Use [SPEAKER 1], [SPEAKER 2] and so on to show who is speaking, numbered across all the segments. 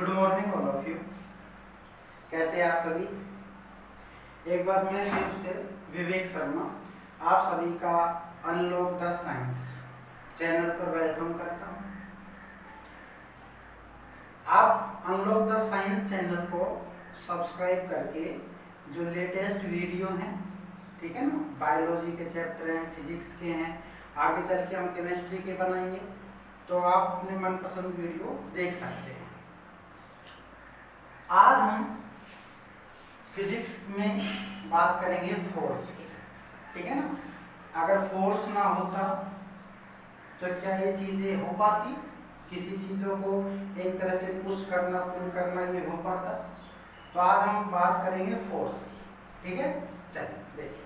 [SPEAKER 1] Good morning all of you. कैसे आप सभी। एक बार मैं फिर से विवेक शर्मा आप सभी का अनलॉक द साइंस चैनल पर वेलकम करता हूं। आप अनलॉक द साइंस चैनल को सब्सक्राइब करके जो लेटेस्ट वीडियो हैं, ठीक है ना, बायोलॉजी के चैप्टर हैं, फिजिक्स के हैं, आगे चल के हम केमिस्ट्री के बनाएंगे, तो आप अपने मनपसंद वीडियो देख सकते हैं। आज हम फिजिक्स में बात करेंगे फोर्स की, ठीक है ना। अगर फोर्स ना होता तो क्या ये चीजें हो पाती, किसी चीजों को एक तरह से पुश करना पुल करना ये हो पाता। तो आज हम बात करेंगे फोर्स की, ठीक है। चलिए देखिए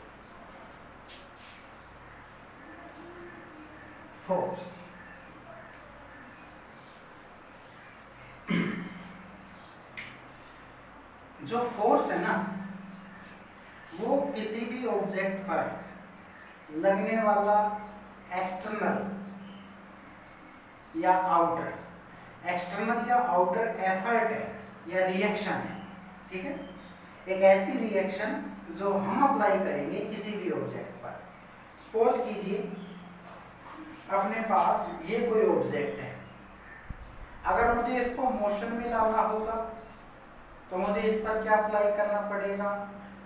[SPEAKER 1] फोर्स। जो फोर्स है ना, वो किसी भी ऑब्जेक्ट पर लगने वाला एक्सटर्नल या आउटर एफर्ट है या रिएक्शन है, ठीक है। एक ऐसी रिएक्शन जो हम अप्लाई करेंगे किसी भी ऑब्जेक्ट पर। सपोज कीजिए अपने पास ये कोई ऑब्जेक्ट है, अगर मुझे इसको मोशन में लाना होगा तो मुझे इस पर क्या अप्लाई करना पड़ेगा,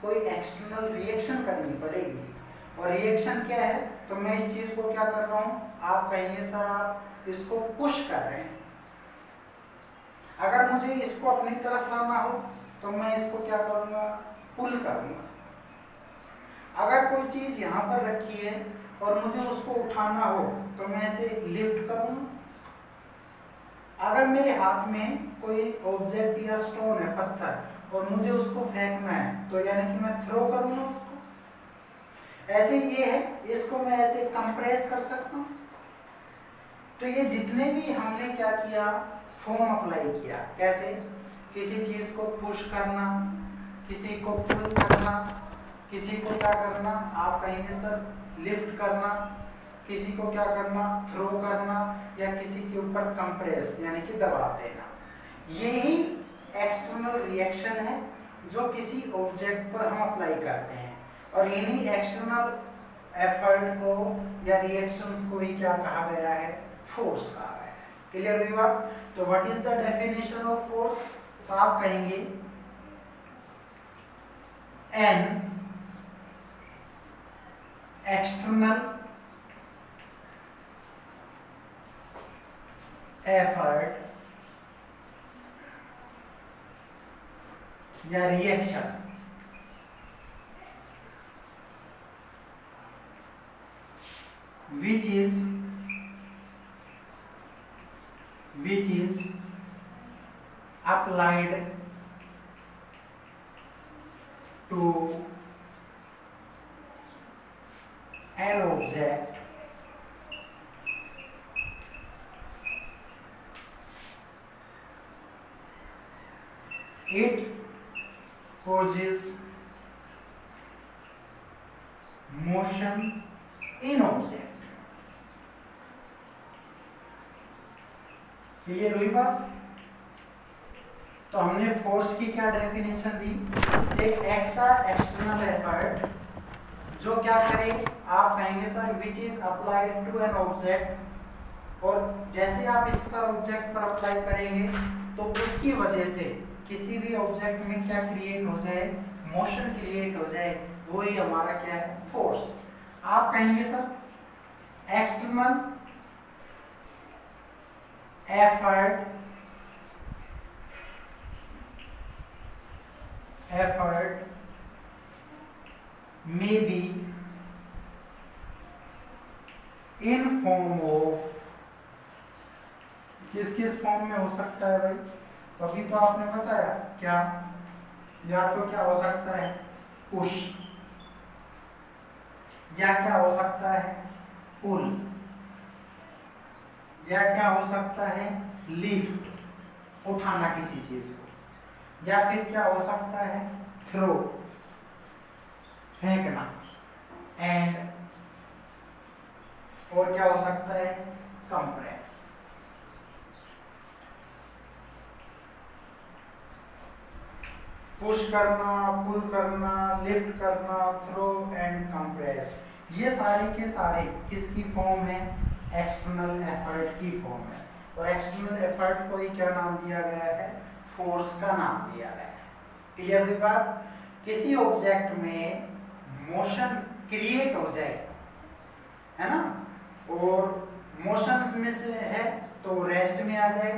[SPEAKER 1] कोई एक्सटर्नल रिएक्शन करनी पड़ेगी। और रिएक्शन क्या है, तो मैं इस चीज को क्या कर रहा हूं, आप कहेंगे सर आप इसको पुश कर रहे हैं। अगर मुझे इसको अपनी तरफ लाना हो तो मैं इसको क्या करूंगा, पुल करूंगा। अगर कोई चीज यहां पर रखी है और मुझे उसको उठाना हो तो मैं इसे लिफ्ट करूंगा। अगर मेरे हाथ में कोई ऑब्जेक्ट या स्टोन है, पत्थर, और मुझे उसको फेंकना है तो यानी कि मैं थ्रो करूंगा उसको। ऐसे ये है, इसको मैं ऐसे कंप्रेस कर सकता हूं। तो ये जितने भी हमने क्या किया, फोर्म अप्लाई किया। कैसे, किसी चीज को पुश करना, किसी को पुल करना, किसी को क्या करना, आप कहेंगे सर लिफ्ट करना, किसी को क्या करना, थ्रो करना, या किसी के ऊपर कंप्रेस यानी कि दबाव देना। यही एक्सटर्नल रिएक्शन है जो किसी ऑब्जेक्ट पर हम अप्लाई करते हैं। और इन्हीं एक्सटर्नल एफर्ट को या रिएक्शंस को ही क्या कहा गया है, फोर्स कहा गया है। क्लियर हुई बात। तो what is the definition of force, तो आप कहेंगे एन एक्सटर्नल एफर्ट या reaction which is applied to an object it causes motion in object। Clear हुई बात। तो हमने फोर्स की क्या डेफिनेशन दी, एक ऐसा एक्सटर्नल एफर्ट जो क्या करे, आप कहेंगे sir which is applied to an object. और जैसे आप इस पर ऑब्जेक्ट पर अप्लाई करेंगे तो उसकी वजह से किसी भी ऑब्जेक्ट में क्या क्रिएट हो जाए, मोशन क्रिएट हो जाए, वही हमारा क्या है, फोर्स। आप कहेंगे sir external effort may be in form of, किस किस फॉर्म में हो सकता है भाई, तो अभी तो आपने बताया क्या, या तो क्या हो सकता है पुश, या क्या हो सकता है पुल, या क्या हो सकता है लिफ्ट, उठाना किसी चीज को, या फिर क्या हो सकता है थ्रो, फेंकना, एंड और क्या हो सकता है कंप्रेस। पुश करना, पुल करना, लिफ्ट करना, थ्रो एंड कंप्रेस, ये सारे के सारे किसकी फॉर्म है? एक्सटर्नल एफर्ट की फॉर्म है। और एक्सटर्नल एफर्ट को ही क्या नाम दिया गया है? फोर्स का नाम दिया गया है। क्लियर हुई बात? किसी ऑब्जेक्ट में मोशन क्रिएट हो जाए, है ना, और मोशन में से है तो रेस्ट में आ जाए,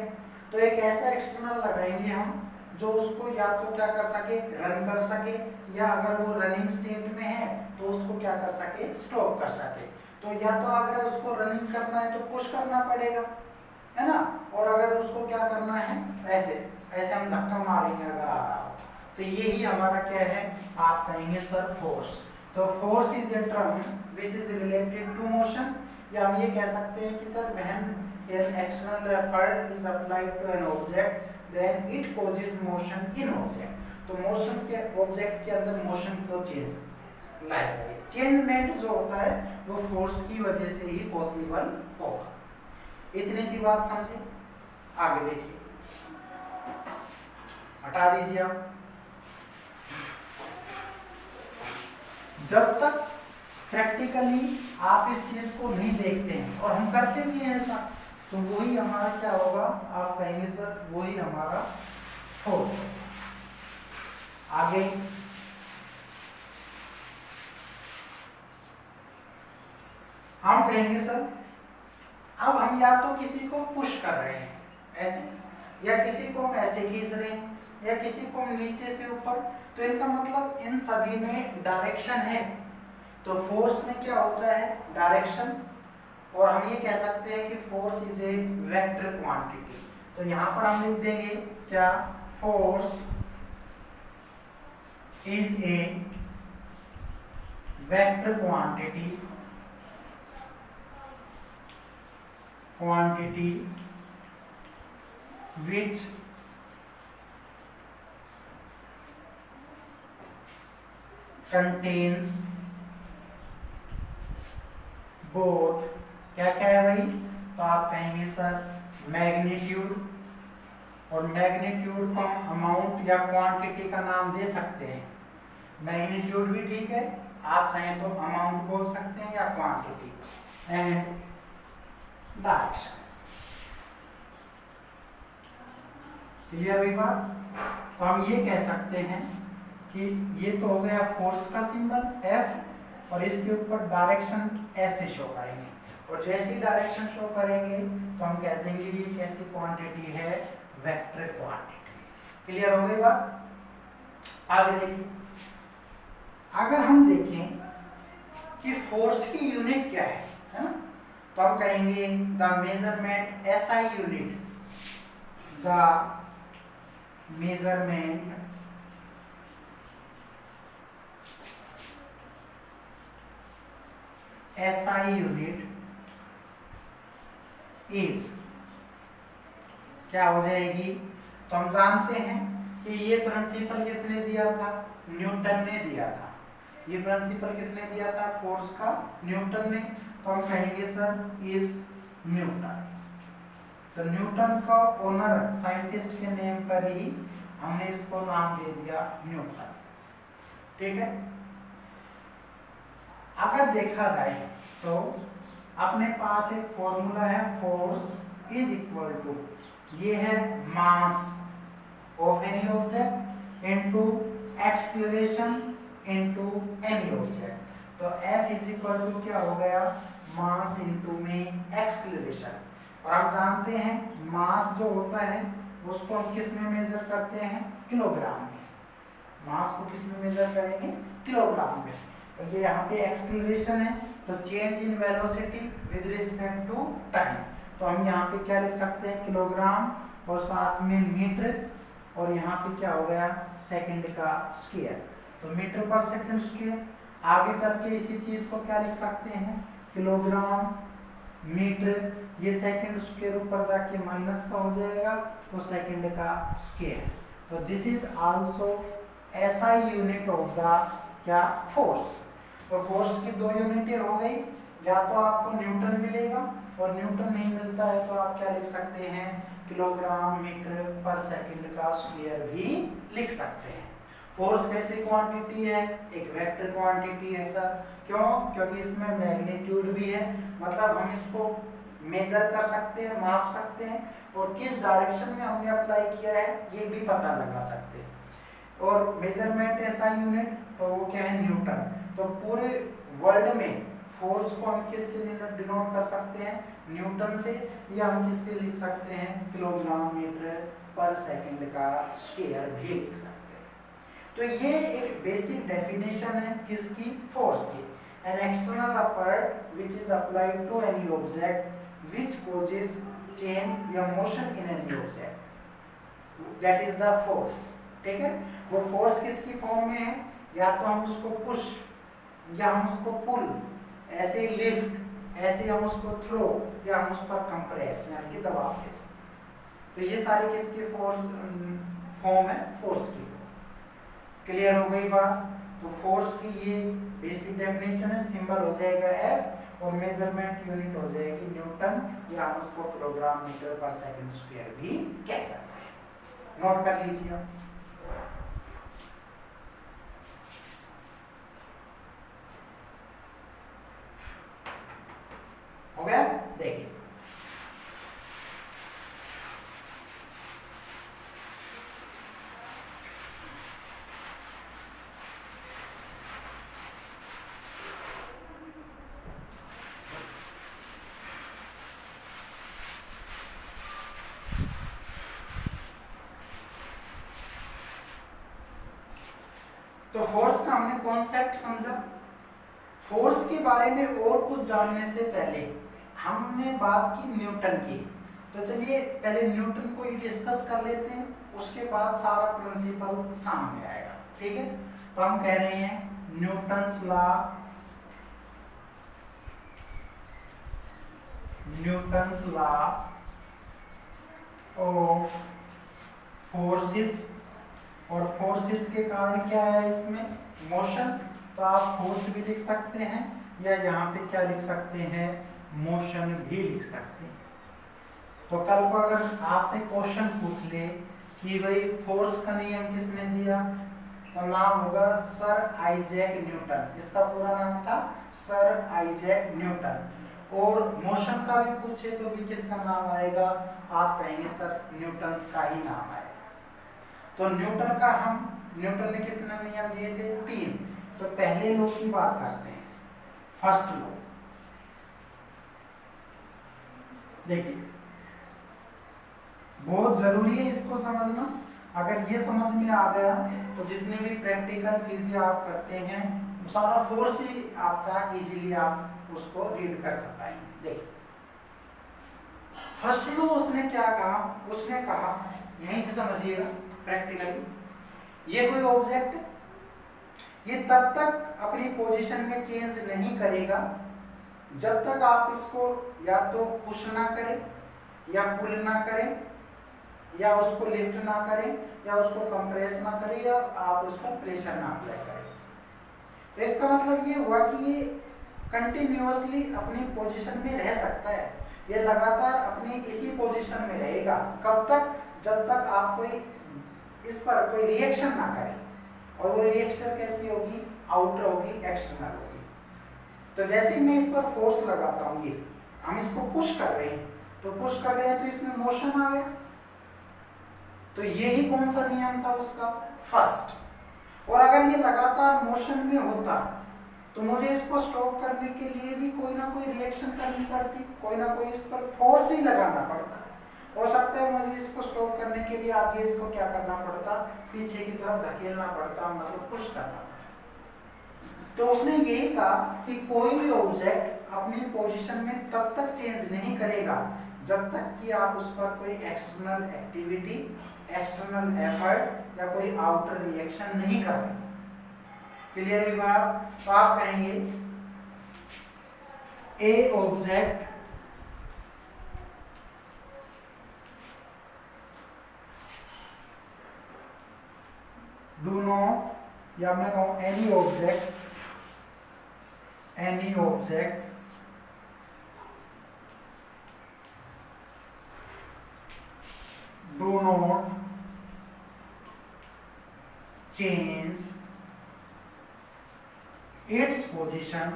[SPEAKER 1] तो एक ऐसा एक्सटर्नल लगाएंगे हम जो उसको या तो क्या कर सके, रन कर सके, या अगर वो रनिंग स्टेट में है तो उसको क्या कर सके, स्टॉप कर सके। तो या तो अगर उसको रनिंग करना है तो पुश करना पड़ेगा, है ना, और अगर उसको क्या करना है, ऐसे ऐसे हम धक्का मारेंगे अगर आ रहा हो, तो यही हमारा क्या है, आप कहेंगे सर फोर्स। तो force is a term which is related to motion, या हम ये कह सकते हैं कि sir when an external effort is applied to an object then it causes motion in object। तो मोशन के ऑब्जेक्ट के अंदर मोशन को चेंज लाएगा। चेंजमेंट जो होता है वो फोर्स की वजह से ही पॉसिबल होगा। इतनी सी बात समझे? आगे देखिए, हटा दीजिए आप। जब तक प्रैक्टिकली आप इस चीज को नहीं देखते हैं, और हम करते भी हैं ऐसा, तो वही हमारा क्या होगा, आप कहेंगे सर वही हमारा फोर्स। आगे हम कहेंगे सर अब हम या तो किसी को पुश कर रहे हैं ऐसे, या किसी को हम ऐसे खींच रहे हैं, या किसी को हम नीचे से ऊपर, तो इनका मतलब इन सभी में डायरेक्शन है। तो फोर्स में क्या होता है, डायरेक्शन, और हम ये कह सकते हैं कि force is A vector quantity. तो यहां पर हम लिख देंगे क्या, force is A vector quantity which contains both, क्या क्या है भाई, तो आप कहेंगे सर मैग्नीट्यूड, और मैग्नीट्यूड को अमाउंट या क्वांटिटी का नाम दे सकते हैं। मैग्नीट्यूड भी ठीक है, आप चाहें तो अमाउंट बोल सकते हैं या क्वांटिटी, एंड डायरेक्शंस। क्लियर हुई बात? तो हम ये कह सकते हैं कि ये तो हो गया फोर्स का सिंबल F, और इसके ऊपर डायरेक्शन ऐसे शो करेंगे, और जैसी डायरेक्शन शो करेंगे तो हम कह देंगे ये कैसी क्वांटिटी है, वेक्टर क्वांटिटी। क्लियर हो गई बात? आगे देखिए, अगर हम देखें कि फोर्स की यूनिट क्या है ना, तो हम कहेंगे the measurement SI unit, the measurement SI unit is, क्या हो जाएगी, तो हम जानते हैं कि ये प्रिंसिपल किसने दिया था, न्यूटन ने दिया था। ये प्रिंसिपल किसने दिया था फोर्स का, न्यूटन ने। तो हम कहेंगे सर इज न्यूटन। तो न्यूटन का ओनर साइंटिस्ट के नेम पर ही हमने इसको नाम दे दिया न्यूटन। ठीक है, अगर देखा जाए तो अपने पास एक फॉर्मूला है, फोर्स इज इक्वल टू, ये है mass of any object into acceleration into any object. तो F इज इक्वल टू क्या हो गया, मास इनटू में एक्सेलरेशन। और आप जानते हैं मास जो होता है उसको हम किस में मेजर करते हैं, किलोग्राम में। मास को किस में मेजर करेंगे, किलोग्राम में। तो ये यहाँ पे एक्सेलरेशन है, तो change in velocity with respect to time. तो हम यहाँ पे क्या लिख सकते हैं, किलोग्राम, और साथ में मीटर, और यहाँ पे क्या हो गया, सेकंड का स्क्वायर। तो मीटर पर सेकंड स्क्वायर। आगे चल के इसी चीज को क्या लिख सकते हैं, किलोग्राम मीटर, ये सेकंड स्क्वायर ऊपर जाके माइनस का हो जाएगा, तो सेकंड का स्क्वायर। तो this is also SI unit of the क्या, फोर्स। तो फोर्स की दो यूनिटें हो गई, या तो आपको न्यूटन मिलेगा, और न्यूटन नहीं मिलता है तो आप क्या लिख सकते हैं, किलोग्राम मीटर पर सेकंड का स्क्वायर भी लिख सकते हैं। फोर्स कैसी क्वांटिटी है, एक वेक्टर क्वांटिटी है सर। क्यों? क्योंकि इसमें मैग्नीट्यूड भी है, मतलब हम इसको मेजर कर सकते हैं, माप सकते हैं, और किस डायरेक्शन में हमने अप्लाई किया है ये भी पता लगा सकते हैं। और मेजरमेंट ऐसा यूनिट तो वो क्या है, न्यूटन। तो पूरे वर्ल्ड में फोर्स को हम किससे डिनोट कर सकते हैं, न्यूटन से, या हम किससे लिख सकते हैं, किलोग्राम मीटर पर सेकंड का स्क्वायर भी लिख सकते हैं। तो ये एक बेसिक डेफिनेशन है किसकी, फोर्स की। An external effort which is applied to any object which causes change या motion in any object, that is the force. ठीक है, वो फोर्स किसकी फॉर्म में है, या तो हम उसको पुश, या हम उसको पुल, ऐसे लिफ्ट, ऐसे हम उसको थ्रो, या हम उस पर कंप्रेस यानी कि दबाव दे सकते। तो ये सारी किसकी फोर्स फॉर्म है, फोर्स की। क्लियर हो गई बात? तो फोर्स की ये बेसिक डेफिनेशन है, सिंबल हो जाएगा एफ, और मेजरमेंट यूनिट हो जाएगी न्यूटन, या हम उसको किलोग्राम मीटर पर सेकंड स्क्वायर भी कह सकते हैं। नोट कर लीजिए आप। हो गया? देखिए तो फोर्स का हमने कॉन्सेप्ट समझा। फोर्स के बारे में और कुछ जानने से पहले हमने बात की न्यूटन की, तो चलिए पहले न्यूटन को ही डिस्कस कर लेते हैं, उसके बाद सारा प्रिंसिपल सामने आएगा। ठीक है, तो हम कह रहे हैं Newton's law, Newton's law of forces, और फोर्सेस के कारण क्या है इसमें, मोशन। तो आप फोर्स भी लिख सकते हैं, या यहाँ पे क्या लिख सकते हैं, मोशन भी लिख सकते हैं। तो कल को अगर आपसे क्वेश्चन पूछ ले कि भाई फोर्स का नियम किसने दिया, तो नाम होगा सर आइजैक न्यूटन। इसका पूरा नाम था सर आइजैक न्यूटन। और मोशन का भी पूछे तो भी किसका नाम आएगा, आप कहेंगे सर न्यूटन्स का ही नाम आएगा। तो न्यूटन ने किसने नियम दिए थे, 3। तो पहले लॉ की बात करते हैं, फर्स्ट लॉ। देखिए बहुत जरूरी है इसको समझना। अगर ये समझ में आ गया तो जितनी भी प्रैक्टिकल चीजें आप करते हैं सारा फोर्स ही आपका इजीली आप उसको रीड कर पाएंगे। देखिए फर्स्ट लॉ उसने क्या कहा, उसने कहा, यहीं से समझिएगा प्रैक्टिकली, ये कोई ऑब्जेक्ट ये तब तक अपनी पोजीशन में चेंज नहीं करेगा जब तक आप इसको या तो पुश ना करें, या पुल ना करें, या उसको लिफ्ट ना करें, या उसको कंप्रेस ना करें, या आप उस पर प्रेशर ना अप्लाई करें। तो इसका मतलब ये हुआ कि ये कंटिन्यूअसली अपनी पोजीशन में रह सकता है, ये लगातार अपनी इसी पोजीशन में रहेगा। कब तक, जब तक आप कोई इस पर कोई रिएक्शन ना करें। और वो रिएक्शन कैसी होगी, आउटर होगी, एक्सटर्नल होगी। तो जैसे ही मैं इस पर फोर्स लगाता हूँ, ये हम इसको पुश कर रहे हैं, तो पुश कर रहे हैं तो इसमें मोशन आ गया। तो यही कौन सा नियम था उसका, फर्स्ट। और अगर ये लगातार मोशन में होता तो मुझे इसको स्टॉप करने के लिए भी कोई ना कोई रिएक्शन करनी पड़ती, कोई ना कोई इस पर फोर्स ही लगाना पड़ता। हो सकता है मुझे इसको स्टॉप करने के लिए आगे इसको क्या करना पड़ता, पीछे की तरफ धकेलना पड़ता, मतलब पुश करना पड़ता। तो उसने यही कहा कि कोई भी ऑब्जेक्ट अपनी पोजीशन में तब तक चेंज नहीं करेगा जब तक कि आप उस पर कोई एक्सटर्नल एक्टिविटी, एक्सटर्नल एफर्ट या कोई आउटर रिएक्शन नहीं कर रहे। क्लियर हुई बात? तो आप कहेंगे ए ऑब्जेक्ट डू नॉट, या मैं कहूं any object do not change its position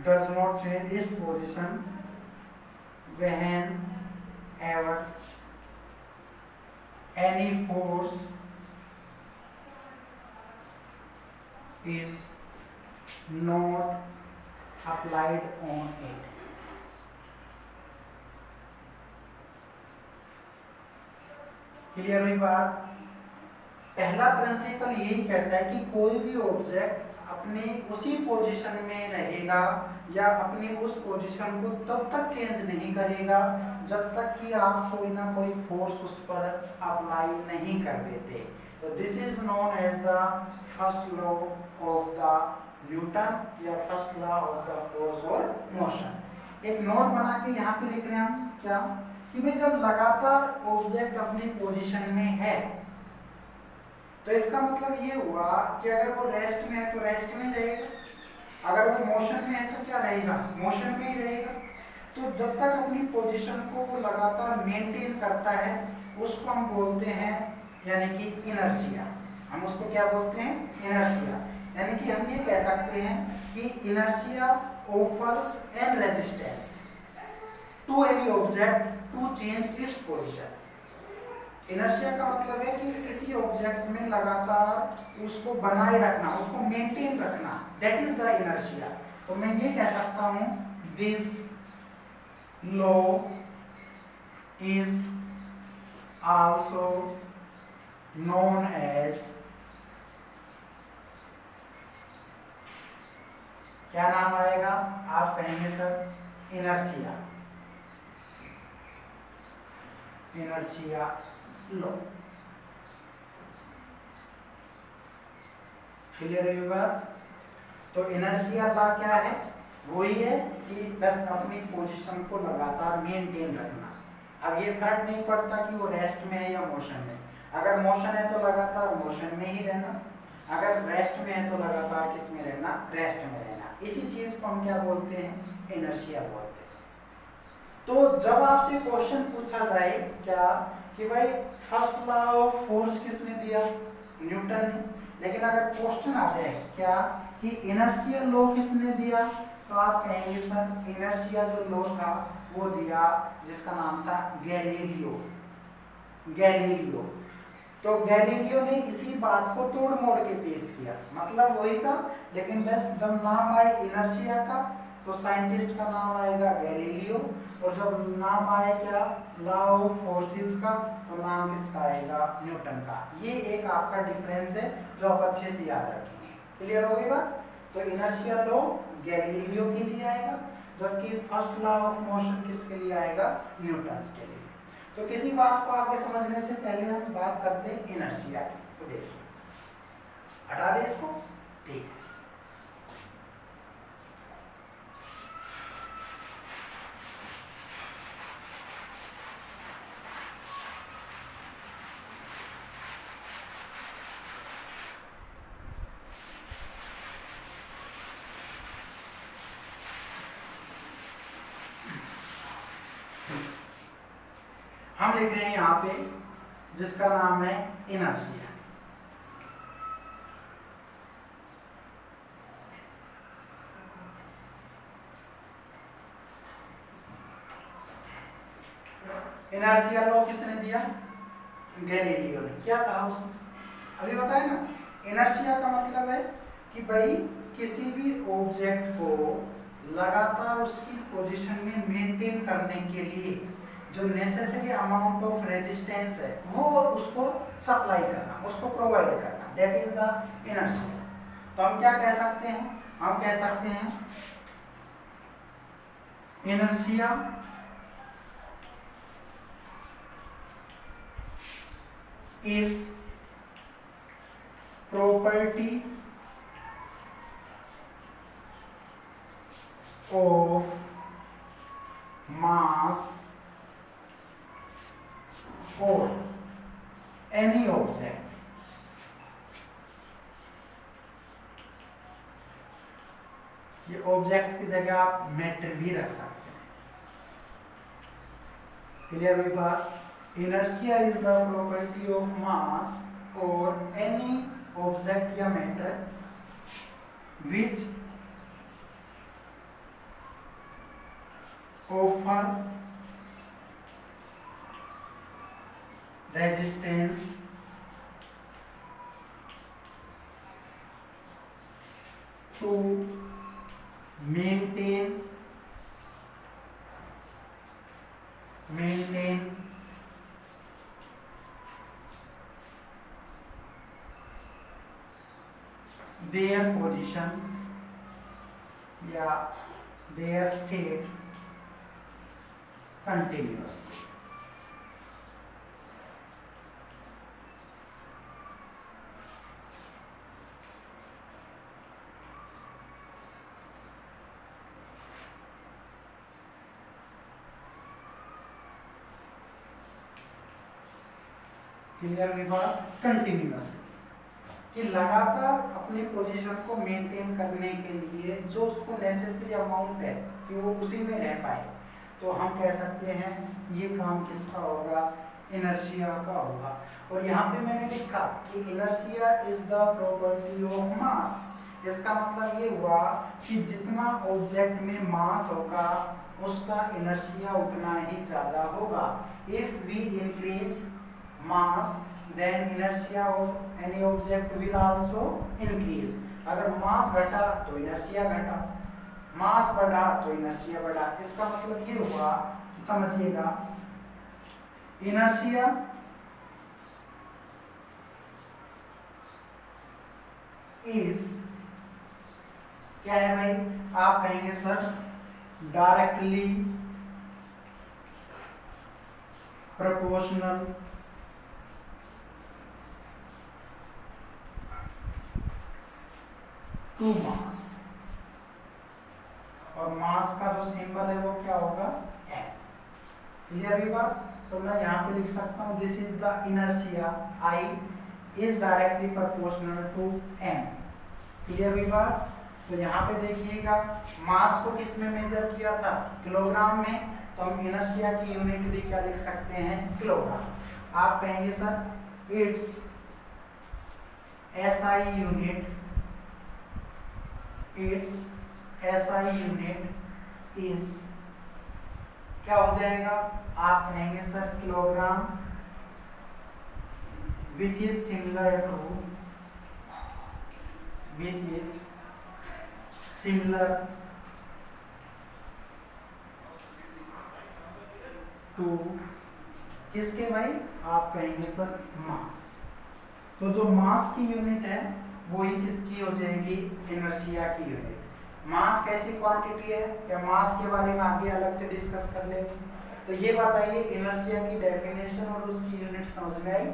[SPEAKER 1] does not change its position whenever any force is not applied on it. Clear हुई बात? पहला प्रिंसिपल यही कहता है कि कोई भी ऑब्जेक्ट अपने उसी पोजीशन में रहेगा या अपनी उस पोजीशन को तब तक चेंज नहीं करेगा जब तक कि आप कोई ना कोई फोर्स उस पर अप्लाई नहीं कर देते। तो this is known as the first law of the Newton या first law of the force और मोशन। एक नोट बना के यहाँ पे लिख रहे हैं हम क्या कि भाई जब लगातार ऑब्जेक्ट अपनी पोजीशन में है तो इसका मतलब ये हुआ कि अगर वो रेस्ट में है तो रेस्ट में रहेगा, अगर वो मोशन में है तो क्या रहेगा, मोशन में ही रहेगा। तो जब तक अपनी पोजीशन को वो लगातार मेंटेन करता है उसको हम बोलते हैं यानी कि इनर्शिया। हम उसको क्या बोलते हैं, इनर्शिया। यानी कि हम ये कह सकते हैं कि inertia offers an resistance to any object to change its position. Inertia का मतलब है कि किसी ऑब्जेक्ट में लगातार उसको बनाए रखना, उसको मेंटेन रखना, दैट इज द इनर्शिया। तो मैं ये कह सकता हूं this law is also known as, क्या नाम आएगा, आप कहेंगे सर इनर्शिया, इनर्शिया लो। क्लियर है बात? तो इनर्शिया लॉ क्या है, वही है कि बस अपनी पोजीशन को लगातार मेंटेन रखना। अब ये फर्क नहीं पड़ता कि वो रेस्ट में है या मोशन में। अगर मोशन है तो लगातार मोशन में ही रहना, अगर रेस्ट में है तो लगातार किस में रहना, रेस्ट में रहना। इसी चीज को हम क्या बोलते हैं, इनर्शिया बोलते हैं। तो जब आपसे क्वेश्चन पूछा जाए क्या कि भाई फर्स्ट लॉ ऑफ फोर्स किसने दिया, न्यूटन ने, लेकिन अगर क्वेश्चन आ जाए क्या कि इनर्शिया लॉ किसने दिया, तो आप कहेंगे सर इनर्शिया जो लॉ था वो दिया जिसका नाम था गैलीलियो। गैलीलियो, तो गैलीलियो ने इसी बात को तोड़ मोड़ के पेश किया, मतलब वही था, लेकिन बस जब नाम आए इनर्शिया का तो साइंटिस्ट का नाम आएगा गैलीलियो, और जब नाम आए क्या लॉ ऑफ फोर्सेस का तो नाम किसका आएगा, न्यूटन का। ये एक आपका डिफरेंस है जो आप अच्छे से याद रखेंगे। क्लियर हो गई बात? तो इनर्शिया लॉ गैलीलियो के लिए आएगा, जबकि फर्स्ट लॉ ऑफ मोशन किसके लिए आएगा, न्यूटन के लिए। तो किसी बात को आगे समझने से पहले हम बात करते हैं इनर्शिया की। तो देखिए, हटा दे इसको, ठीक है। हम लिख रहे हैं यहाँ पे जिसका नाम है इनर्शिया। इनर्शिया लॉ किसने दिया, गैलीलियो ने। क्या कहा उसने, अभी बताया ना। इनर्शिया का मतलब है कि भाई किसी भी ऑब्जेक्ट को लगातार उसकी पोजीशन में मेंटेन करने के लिए जो नेसेसरी अमाउंट ऑफ रेजिस्टेंस है वो उसको सप्लाई करना, उसको प्रोवाइड करना, दैट इज द इनर्शिया। तो हम क्या कह सकते हैं, हम कह सकते हैं inertia is property of mass or any object ये ऑब्जेक्ट की जगह आप मैटर भी रख सकते हैं। क्लियर हुई बात? Inertia is the property of mass और एनी ऑब्जेक्ट या matter which offer resistance to maintain their position या their state continuously। क्लियर हुई बात? कंटिन्यूअसली कि लगातार अपनी पोजीशन को मेंटेन करने के लिए जो उसको नेसेसरी अमाउंट है कि वो उसी में रह पाए, तो हम कह सकते हैं ये काम किसका होगा? इनर्शिया का होगा। और यहाँ पे मैंने लिखा कि inertia is the property of mass. इसका मतलब ये हुआ कि जितना ऑब्जेक्ट में मास होगा उसका इनर्शिया उतना ही ज्यादा होगा। If we increase mass then inertia of any object will also increase। अगर मास घटा तो इनर्शिया घटा, मास बढ़ा तो इनर्शिया बढ़ा। इसका मतलब ये हुआ, समझिएगा, इनर्शिया इज क्या है भाई? आप कहेंगे sir directly proportional to mass. और मास का जो सिंबल है वो क्या होगा? m। क्लियर हुई बात? तो मैं यहाँ पे लिख सकता हूँ this is the inertia I is directly proportional to m। Clear हुई बात? तो यहाँ पे देखिएगा मास को किस में मेजर किया था? किलोग्राम में। तो हम इनर्शिया की यूनिट भी क्या लिख सकते हैं? किलोग्राम। आप कहेंगे sir it's SI unit, its SI unit is क्या हो जाएगा? आप कहेंगे sir kilogram, which is similar to किसके भाई? आप कहेंगे सर मास। तो जो मास की यूनिट है वो ही किसकी हो जाएगी? इनर्शिया की यूनिट। मास कैसी क्वांटिटी है? या मास के बारे में आगे अलग से डिस्कस कर लेंगे। तो ये बताइए इनर्शिया की डेफिनेशन और उसकी यूनिट समझ में आई?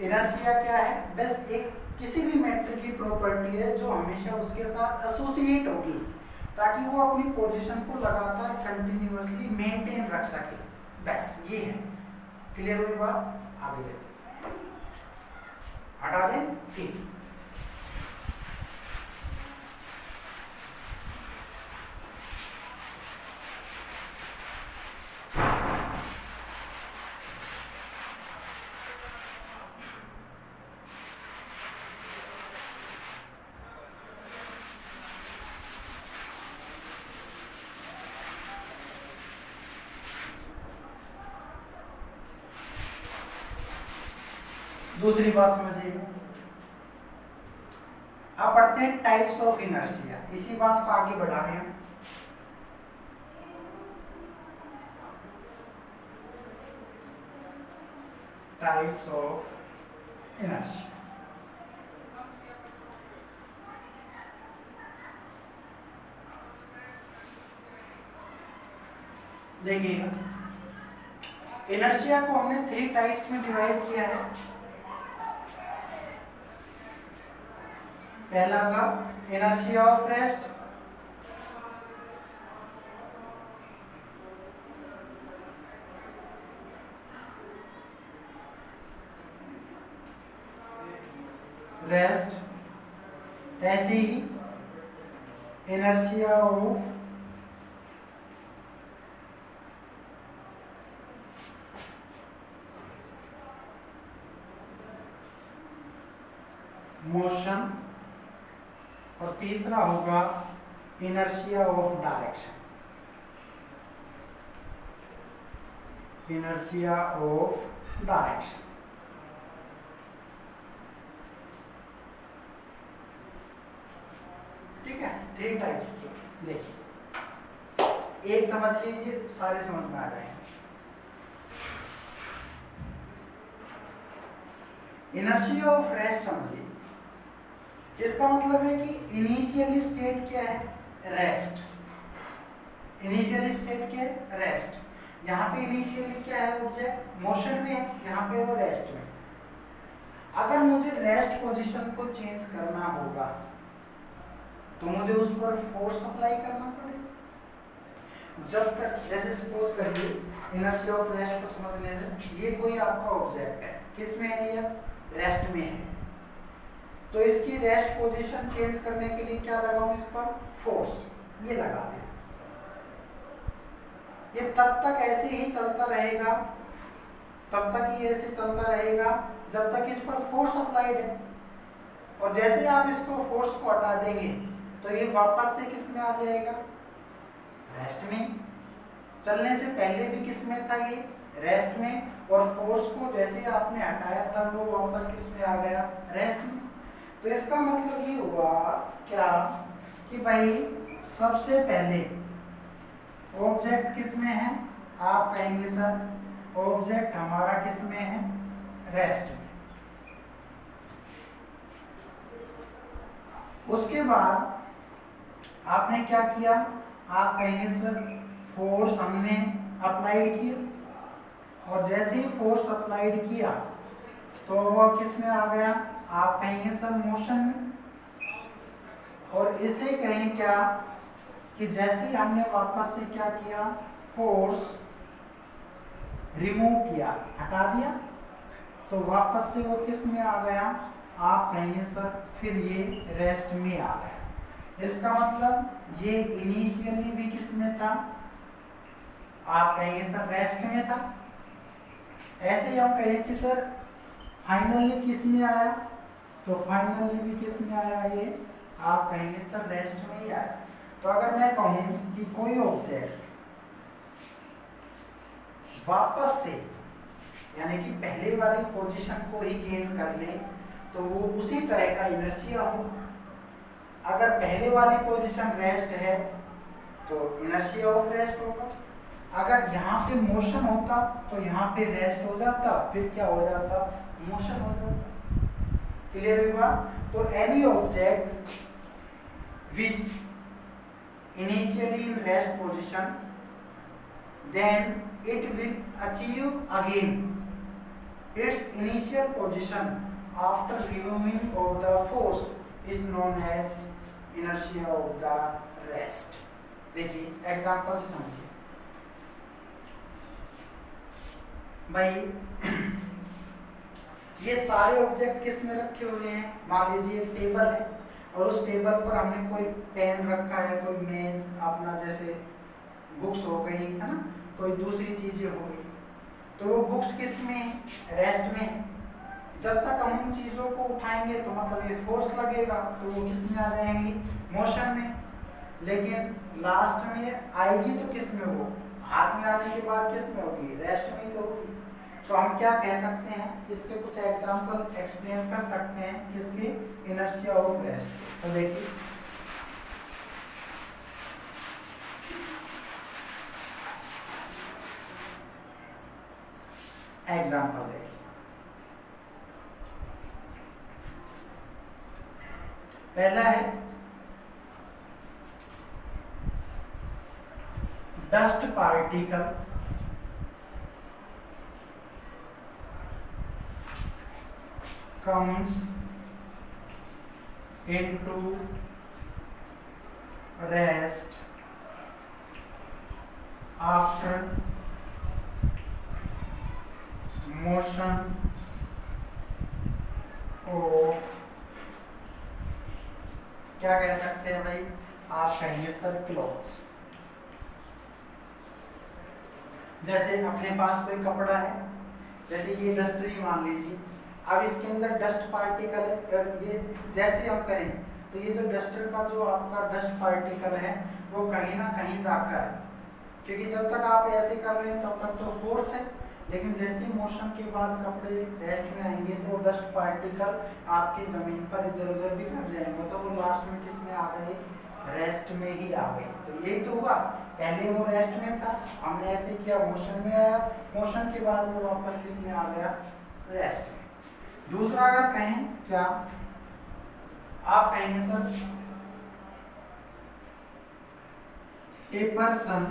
[SPEAKER 1] इनर्शिया क्या है? बस एक किसी भी मैटर की प्रॉपर्टी है जो हमेशा उसके साथ एसोसिएट होगी ताकि वो अपनी पोजीशन को लगातार कंटिन्यूअसली मेंटेन रख सके। बस ये है। क्लियर हुई बात? आगे देखो, हटा दें, ठीक। दूसरी बात समझिए। अब पढ़ते हैं टाइप्स ऑफ इनर्शिया। इसी बात को आगे बढ़ा रहे हैं। Types of inertia. देखिएगा इनर्शिया को हमने 3 टाइप्स में डिवाइड किया है। पहला का इनर्शिया ऑफ रेस्ट, ऐसे ही inertia of मोशन और तीसरा होगा inertia of direction, inertia of direction. ठीक है, 3 टाइप्स की। देखिए एक समझ लीजिए, सारे समझ में आ गए हैं। इनर्शिया ऑफ रेस्ट समझिए, इसका मतलब है कि इनिशियल स्टेट क्या है, रेस्ट। इनिशियल स्टेट क्या है, रेस्ट। यहाँ पे इनिशियली क्या है, ऑब्जेक्ट मोशन में है, यहाँ पे वो रेस्ट में। अगर मुझे रेस्ट पोजीशन को चेंज करना होगा तो मुझे उस पर फोर्स अप्लाई करना पड़ेगा। जब तक, जैसे सपोज करिए इनर्शिया ऑफ रेस्ट को समझने से, ये कोई आपका ऑब्जेक्ट है, किस में है, ये रेस्ट में है, तो इसकी रेस्ट पोजीशन चेंज करने के लिए क्या लगाऊं, इस पर फोर्स, ये लगा दें। ये तब तक ऐसे ही चलता रहेगा, तब तक ये ऐसे चलता रहेगा जब तक इस पर फोर्स अप्लाइड है। और जैसे आप इसको फोर्स को हटा देंगे तो ये वापस से किस में आ जाएगा, रेस्ट में। चलने से पहले भी किस में था, ये रेस्ट में, और फोर्स को जैसे आपने हटाया तब वो वापस किस में आ गया, रेस्ट में। तो इसका मतलब ये हुआ क्या कि भाई सबसे पहले ऑब्जेक्ट किस में है, आप कहेंगे सर ऑब्जेक्ट हमारा किस में है, रेस्ट में। उसके बाद आपने क्या किया, आप कहेंगे सर फोर्स हमने अप्लाइड किया, और जैसे ही फोर्स अप्लाइड किया तो वो किस में आ गया, आप कहेंगे सर मोशन में। और इसे कहें क्या कि जैसे ही हमने वापस से क्या किया, फोर्स रिमूव किया, हटा दिया, तो वापस से वो किस में आ गया, आप कहेंगे सर फिर ये रेस्ट में आ गया। इसका मतलब ये इनिशियली भी किस में था, आप कहेंगे सर रेस्ट में था। ऐसे ही हम कहें कि सर फाइनली किस में आया, तो फाइनली भी किस में आया, ये आप कहेंगे सर रेस्ट में ही आया। तो अगर मैं कहूं कि कोई ऑब्जेक्ट वापस से यानी कि पहले वाली पोजीशन को ही गेन कर ले तो वो उसी तरह का इनर्शिया हो। अगर पहले वाली पोजीशन रेस्ट है तो इनर्शिया ऑफ रेस्ट होगा। अगर यहाँ पे मोशन होता तो यहाँ पे रेस्ट हो जाता, फिर क्या हो जाता, मोशन हो जाता। क्लियर हुआ? तो any object which initially in rest position, then it will achieve again its initial position after removing of the force is known as inertia of the rest. देखिए एग्जाम्पल से समझिए भाई, ये सारे ऑब्जेक्ट किस में रखे हुए हैं, मान लीजिए एक टेबल है और उस टेबल पर हमने कोई पेन रखा है, कोई मेज अपना जैसे बुक्स हो गई है ना, कोई दूसरी चीजें हो गई, तो वो बुक्स किस में, रेस्ट में। जब तक हम उन चीजों को उठाएंगे तो मतलब ये फोर्स लगेगा तो वो किस में आ जाएंगी, मोशन में। लेकिन लास्ट में आएगी तो किस में, वो हाथ में आने के बाद किस में होगी, रेस्ट में ही तो होगी। तो हम क्या कह सकते हैं, इसके कुछ एग्जांपल एक्सप्लेन कर सकते हैं किसके, इनर्शिया ऑफ रेस्ट। तो देखिए एग्जांपल देखिए, पहला है dust particle comes into rest after motion of, क्या कह सकते हैं भाई, आप कहेंगे सर क्लॉथ्स। जैसे अपने पास कोई कपड़ा है, जैसे ये डस्टरी मान लीजिए, अब इसके अंदर डस्ट पार्टिकल है, और ये जैसे हम करें तो ये जो डस्टर का जो आपका डस्ट पार्टिकल है वो कहीं ना कहीं जाकर, क्योंकि जब तक आप ऐसे कर रहे हैं तब तक तो फोर्स है, लेकिन जैसे मोशन के बाद कपड़े रेस्ट में आएंगे तो डस्ट पार्टिकल आपकी जमीन पर इधर उधर भी कर जाएंगे, तो वो लास्ट में किस में आ गए, रेस्ट में ही आ गए। तो यही तो हुआ, पहले वो रेस्ट में था, हमने ऐसे किया मोशन में आया, मोशन के बाद वो वापस किस में आ गया, रेस्ट में। दूसरा अगर कहें क्या, आप कहेंगे sir a person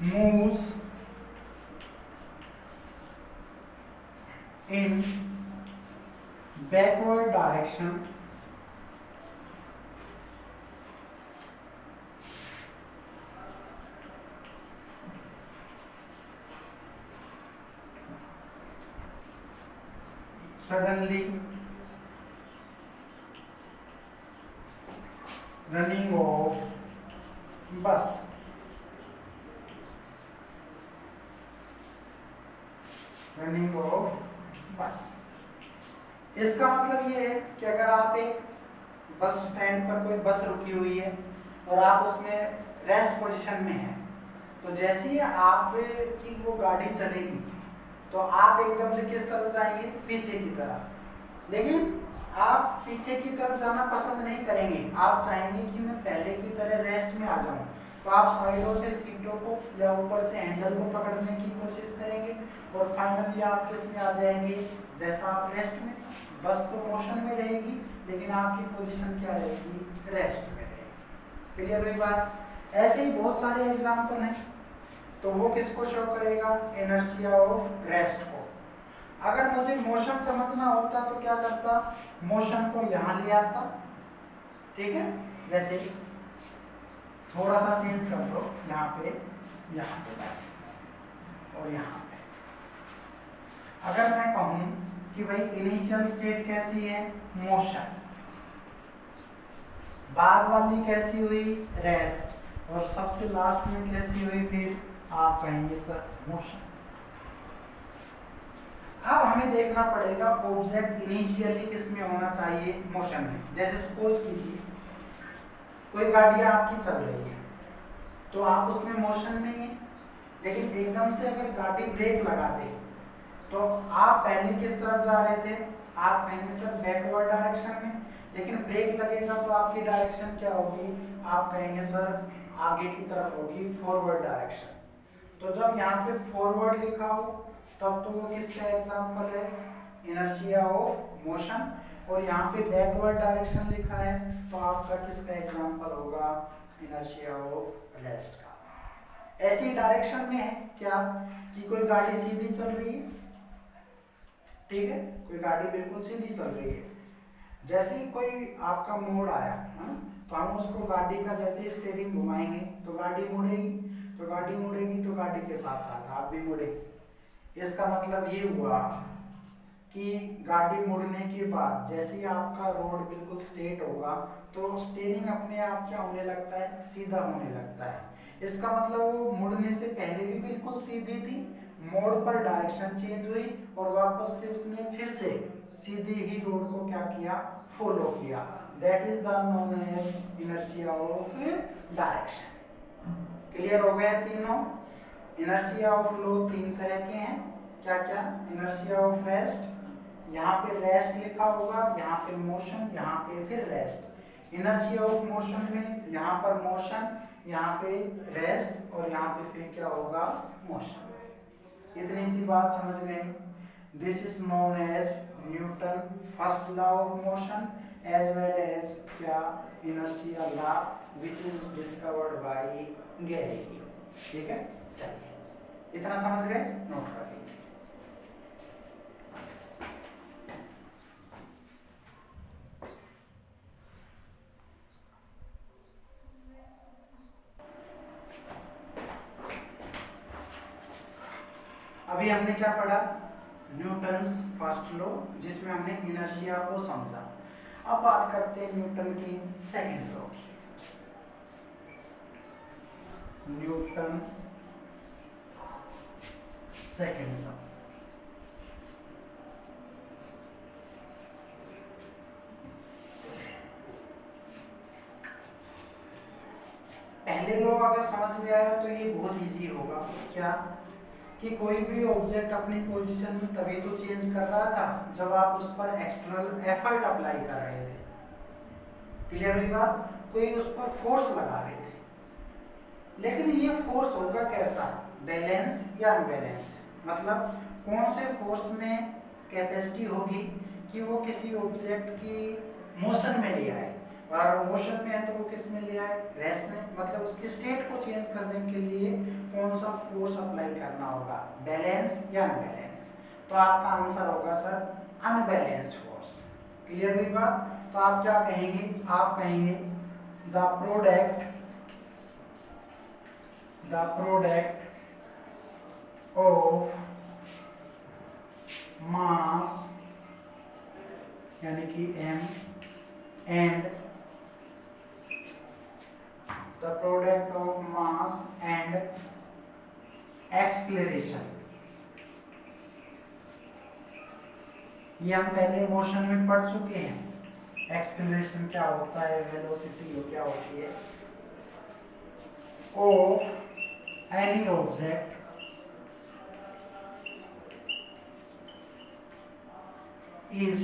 [SPEAKER 1] moves in backward direction suddenly running off bus, running of बस। इसका मतलब ये है कि अगर आप एक बस स्टैंड पर कोई बस रुकी हुई है और आप उसमें रेस्ट पोजीशन में हैं, तो जैसे ही आप की वो गाड़ी चलेगी तो आप एकदम से किस तरफ जाएंगे, पीछे की तरफ। लेकिन आप पीछे की तरफ जाना पसंद नहीं करेंगे, आप चाहेंगे कि मैं पहले की तरह रेस्ट में आ जाऊं, तो आप साइडों से सीटों को या ऊपर से हैंडल को पकड़ने की कोशिश करेंगे और फाइनली आप किस में आ जाएंगे, जैसा आप रेस्ट में, बस तो मोशन में रहेगी लेकिन आपकी पोजीशन क्या रहेगी, रेस्ट में रहेगी। क्लियर हुई बात। ऐसे ही बहुत सारे एग्जाम्पल हैं, तो वो किसको शो करेगा, इनर्शिया ऑफ रेस्ट को। अगर मुझे मोशन समझना होता तो क्या करता, मोशन को यहाँ ले आता, ठीक है, जैसे थोड़ा सा चेंज कर दो, यहाँ पे बस, और यहाँ पे। अगर मैं कहूँ कि भाई इनिशियल स्टेट कैसी है, मोशन, बाद वाली कैसी हुई, रेस्ट, और सबसे लास्ट में कैसी हुई, फिर आप कहेंगे सर मोशन। अब हमें देखना पड़ेगा ऑब्जेक्ट इनिशियली किस में होना चाहिए, मोशन में। जैसे सपोज कीजिए कोई गाड़ी आपकी चल रही है तो आप उसमें मोशन में है, लेकिन एकदम से अगर गाड़ी ब्रेक लगा दे तो आप पहले किस तरफ जा रहे थे, आप कहेंगे सर बैकवर्ड डायरेक्शन में, लेकिन ब्रेक लगेगा तो आपकी डायरेक्शन क्या होगी, आप कहेंगे सर आगे की तरफ होगी, फॉरवर्ड डायरेक्शन। तो जब यहाँ पे फॉरवर्ड लिखा हो तब तो वो किसका एग्जाम्पल है, इनर्शिया ऑफ मोशन, और यहाँ पे बैकवर्ड डायरेक्शन लिखा है तो आपका किसका एग्जाम्पल होगा, इनर्शिया ऑफ रेस्ट का। ऐसी डायरेक्शन में है क्या कि कोई गाड़ी सीधी चल रही है, ठीक है, कोई गाड़ी बिल्कुल सीधी चल रही है, जैसे ही कोई आपका मोड़ आया है ना, तो हम उसको गाड़ी का जैसे स्टीयरिंग घुमाएंगे तो गाड़ी मुड़ेगी, तो गाड़ी मुड़ेगी तो गाड़ी के साथ साथ आप भी मुड़ेंगे। इसका मतलब ये हुआ कि गाड़ी मुड़ने के बाद जैसे ही आपका रोड बिल्कुल स्ट्रेट होगा तो स्टीयरिंग अपने आप क्या होने लगता है, सीधा होने लगता है। इसका मतलब वो मुड़ने से पहले भी बिल्कुल सीधी थी, मोड़ पर डायरेक्शन चेंज हुई और वापस से उसने फिर से सीधे ही रोड को क्या किया, फॉलो किया। That is the known as inertia of direction. Clear हो गया तीनों। इनर्शिया ऑफ लो तीन तरह के हैं, क्या क्या, इनर्शिया ऑफ रेस्ट, यहाँ पे रेस्ट लिखा होगा, यहाँ पे मोशन, यहाँ पे फिर रेस्ट। इनर्शिया ऑफ मोशन में यहाँ पर मोशन, यहाँ पे रेस्ट और यहाँ पे फिर क्या होगा, मोशन। इतनी सी बात समझ गए। This is known as Newton first law of motion as well as क्या, inertia law which is discovered by Galileo. ठीक है, चलिए इतना समझ गए, नोट कर लीजिए। अभी हमने क्या पढ़ा, न्यूटन्स फर्स्ट लॉ, जिसमें हमने इनर्शिया को समझा। अब बात करते हैं न्यूटन की सेकंड लॉ की। Newton second law. पहले लॉ अगर समझ में आया तो ये बहुत इजी होगा। क्या कि कोई भी ऑब्जेक्ट अपनी पोजीशन में तभी तो चेंज कर रहा था जब आप उस पर एक्सटर्नल एफर्ट अप्लाई कर रहे थे। क्लियर हुई बात? कोई उस पर फोर्स लगा रहे थे, लेकिन ये फोर्स होगा कैसा? बैलेंस या अनबैलेंस। मतलब कौन से फोर्स में कैपेसिटी होगी कि वो किसी ऑब्जेक्ट की मोशन में ले आए, और अगर मोशन में है तो वो किस में ले आए? रेस्ट में। मतलब उसकी स्टेट को चेंज करने के लिए कौन सा फोर्स अप्लाई करना होगा? बैलेंस या अनबैलेंस। तो आपका आंसर होगा सर अनबैलेंस फोर्स। क्लियर हुई बात? तो आप क्या कहेंगे? आप कहेंगे द प्रोडक्ट ऑफ मास यानी कि m and the product of mass and acceleration. ये हम पहले मोशन में पढ़ चुके हैं। एक्सलेरेशन क्या होता है, वेलोसिटी क्या होती है, of any object is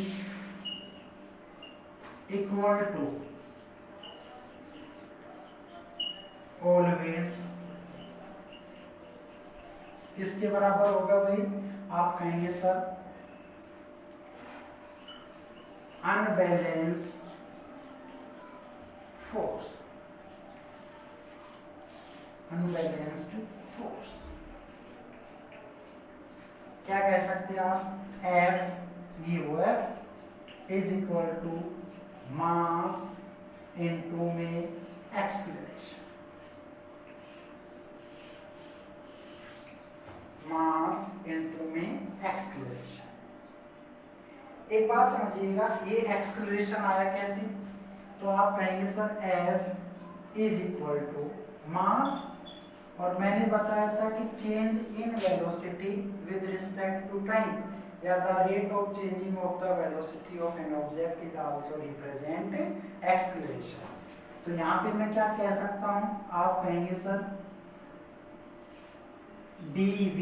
[SPEAKER 1] equal to always, किसके बराबर होगा भाई? आप कहेंगे sir unbalanced force. Unbalanced force क्या कह सकते हैं आप? F ये वो F is equal to mass into में एक्सलेरेशन। मास इनटू में एक्सलेरेशन। एक बात समझिएगा, ये एक्सलेरेशन आया कैसे? तो आप कहेंगे sir F is equal to mass, और मैंने बताया था कि change in velocity with respect to time या the rate of changing of the velocity of an object is also represent acceleration. तो यहाँ पे मैं क्या कह सकता हूँ? आप कहेंगे सर dv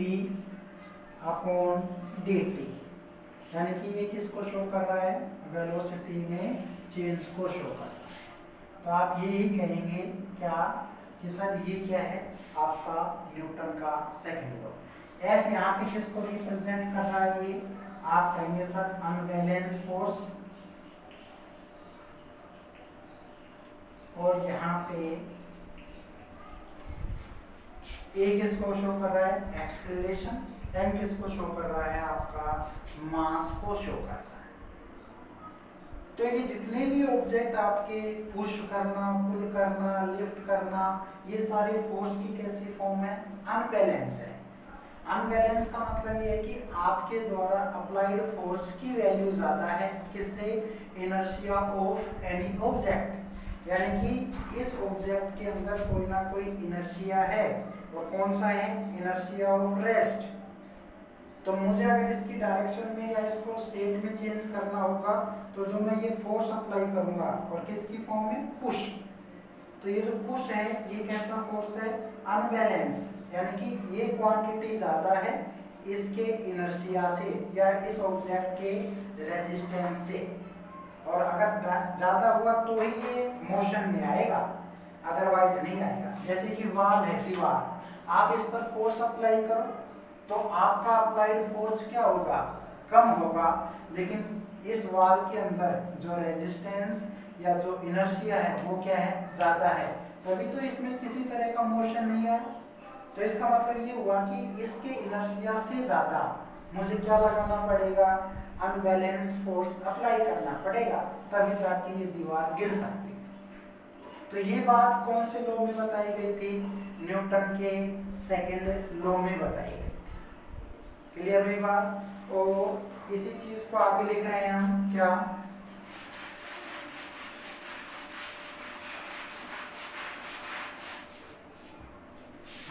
[SPEAKER 1] अपॉन dt, यानी कि ये किसको शो कर रहा है? वेलोसिटी में चेंज को शो कर रहा है। तो आप यही कहेंगे क्या कि सर ये क्या है? आपका न्यूटन का सेकंड लॉ। F यहाँ पे किसको रिप्रेजेंट कर रहा है? ये आप कहेंगे सर अनबैलेंस फोर्स, और यहाँ पे A किसको शो कर रहा है? एक्सलेरेशन। M किसको शो कर रहा है? आपका मास को शो कर रहा है। तो ये जितने भी ऑब्जेक्ट आपके पुश करना, पुल करना, लिफ्ट करना, ये सारे फोर्स की कैसी फॉर्म है? अनबैलेंस है। अनबैलेंस का मतलब ये है कि आपके द्वारा अप्लाइड फोर्स की वैल्यू ज्यादा है किससे? इनर्शिया ऑफ एनी ऑब्जेक्ट, यानी कि इस ऑब्जेक्ट के अंदर कोई ना कोई इनर्शिया है, और कौन सा है? Inertia of rest. तो मुझे अगर इसकी डायरेक्शन में या इसको स्टेट में चेंज करना होगा तो जो मैं ये फोर्स अप्लाई करूंगा, और किसकी फॉर्म में? पुश। तो ये जो पुश है ये कैसा फोर्स है? अनबैलेंस, यानी कि ये क्वांटिटी ज्यादा है इसके इनर्शिया से या इस ऑब्जेक्ट के रेजिस्टेंस से, और अगर ज्यादा हुआ तो ही ये मोशन में आएगा, अदरवाइज नहीं आएगा। जैसे कि वॉल है, दीवार, आप इस पर फोर्स अप्लाई करो तो आपका अप्लाइड फोर्स क्या होगा? कम होगा, लेकिन इस वॉल के अंदर जो रेजिस्टेंस या जो इनर्शिया है वो क्या है? ज्यादा है, तभी तो इसमें किसी तरह का मोशन नहीं है। तो इसका मतलब ये हुआ कि इसके इनर्शिया से ज्यादा मुझे क्या लगाना पड़ेगा? अनबैलेंस फोर्स अप्लाई करना पड़ेगा, तभी जाके ये दीवार गिर सकती है। तो ये बात कौन से लॉ में बताई गई थी? न्यूटन के सेकंड लॉ में बताई गई। क्लियर हुई बात? और इसी चीज को आगे लिख रहे हैं हम क्या?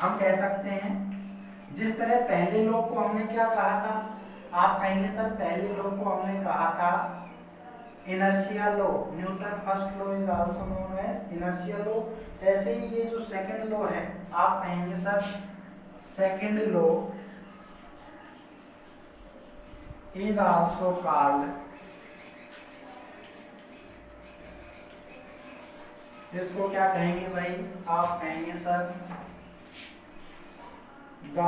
[SPEAKER 1] हम कह सकते हैं जिस तरह पहले लॉ को हमने क्या कहा था, आप कहेंगे सर पहले लॉ को हमने कहा था inertia law, Newton first law is also known as inertia law. ऐसे ही ये जो सेकंड लॉ है आप कहेंगे sir second law is also called, इसको क्या कहेंगे भाई, आप कहेंगे sir the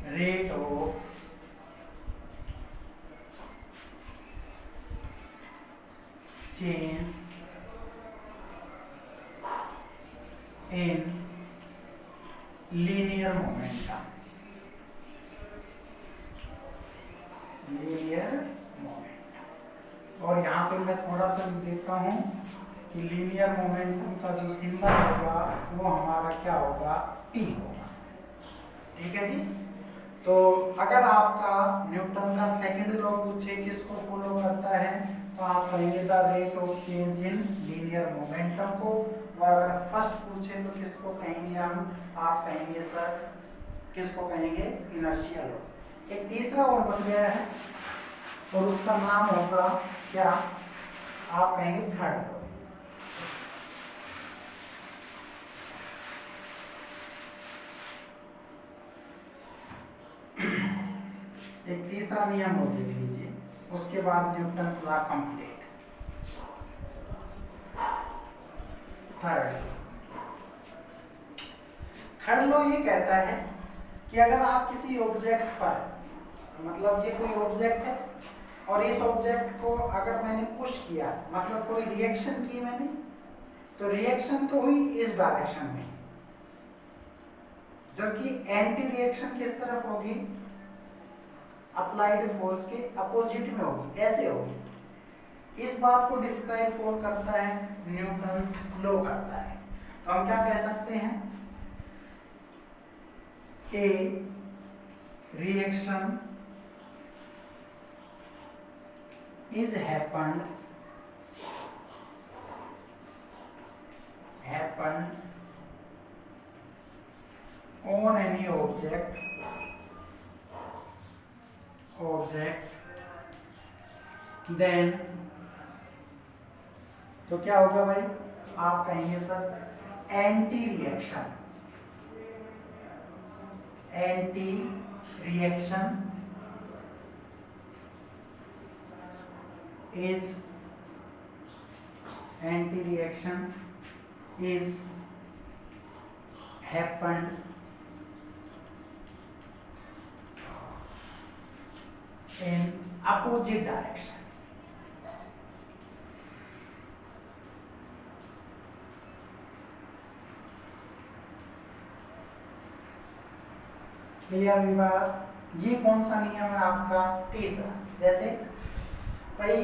[SPEAKER 1] rate of change in linear momentum, linear momentum। और यहाँ पे मैं थोड़ा सा लिख देता हूँ कि लीनियर मोमेंटम का जो सिंबल होगा वो हमारा क्या होगा, P होगा। ठीक है जी। तो अगर आपका न्यूटन का सेकंड लॉ पूछे किसको फॉलो करता है तो आप कहेंगे the rate of change in linear momentum को, और अगर फर्स्ट पूछे तो किसको कहेंगे हम, आप कहेंगे सर किसको कहेंगे, इनर्शिया लॉ। एक तीसरा और बच गया है और उसका नाम होगा क्या, आप कहेंगे थर्ड लॉ। एक तीसरा नियम और देख लीजिए, उसके बाद Newton's law complete. Third law ये कहता है कि अगर आप किसी ऑब्जेक्ट पर, मतलब ये कोई ऑब्जेक्ट है और इस ऑब्जेक्ट को अगर मैंने पुश किया, मतलब कोई रिएक्शन की मैंने, तो रिएक्शन तो हुई इस डायरेक्शन में, जबकि एंटी रिएक्शन किस तरफ होगी, अप्लाइड फोर्स के अपोजिट में होगी, ऐसे होगी। इस बात को डिस्क्राइब कौन करता है, न्यूटन्स लॉ करता है। तो हम क्या कह सकते हैं, ए reaction is happened on any object then, तो क्या होगा भाई, आप कहेंगे sir anti reaction is happened in opposite direction। Clear हुई बात। ये कौन सा नियम है आपका, तीसरा। जैसे भाई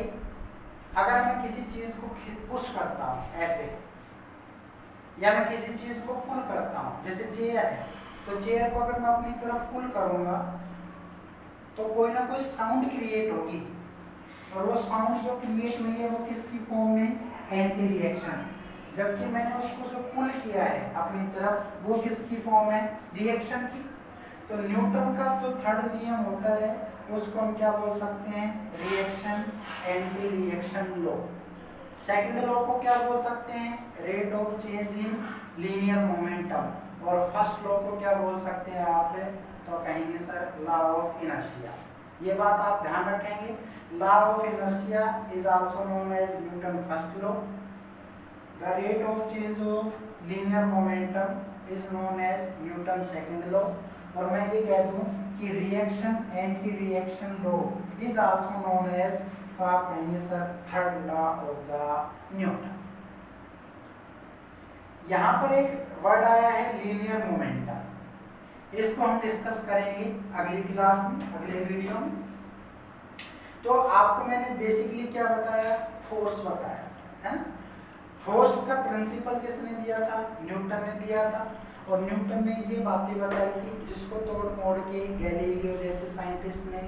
[SPEAKER 1] अगर मैं किसी चीज को पुश करता हूं ऐसे, या मैं किसी चीज को पुल करता हूं, जैसे चेयर है, तो चेयर को अगर मैं अपनी तरफ पुल करूंगा तो कोई ना कोई साउंड क्रिएट होगी, और वो साउंड जो क्रिएट हुई है वो किसकी फॉर्म में, एंटी रिएक्शन। जबकि मैंने उसको जो पुल किया है अपनी तरफ, वो किसकी फॉर्म है, रिएक्शन की। तो न्यूटन का जो थर्ड नियम होता है उसको हम क्या बोल सकते हैं, reaction anti reaction law. Second law को क्या बोल सकते हैं, rate of change in linear momentum. और फर्स्ट लॉ को क्या बोल सकते हैं आप, तो कहेंगे सर लॉ ऑफ इनर्शिया। ये बात आप ध्यान रखेंगे, law of inertia is also known as Newton first law. The rate of change of linear momentum is known as Newton second law. और मैं ये कह दूं कि reaction anti reaction law is also known as, तो आप कहेंगे sir third law of the Newton. यहां पर एक वर्ड आया है लीनियर मोमेंटम, इसको हम डिस्कस करेंगे अगली क्लास में, अगले वीडियो में। तो आपको मैंने बेसिकली क्या बताया, फोर्स बताया है ना। फोर्स का प्रिंसिपल किसने दिया था, न्यूटन ने दिया था। और न्यूटन ने ये बातें बताई थी जिसको तोड़ मोड़ के गैलीलियो जैसे साइंटिस्ट ने,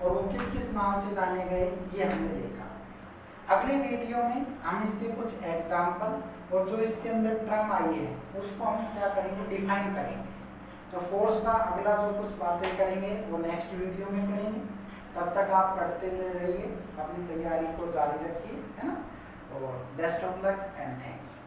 [SPEAKER 1] और वो किस किस नाम से जाने गए ये हमने देखा। अगले वीडियो में हम इसके कुछ एग्जाम्पल और जो इसके अंदर टर्म आई है उसको हम क्या करेंगे, डिफाइन करेंगे। तो फोर्स का अगला जो कुछ बातें करेंगे वो नेक्स्ट वीडियो में करेंगे। तब तक आप पढ़ते रहिए, अपनी तैयारी को जारी रखिए, है ना। और best of luck and thank you.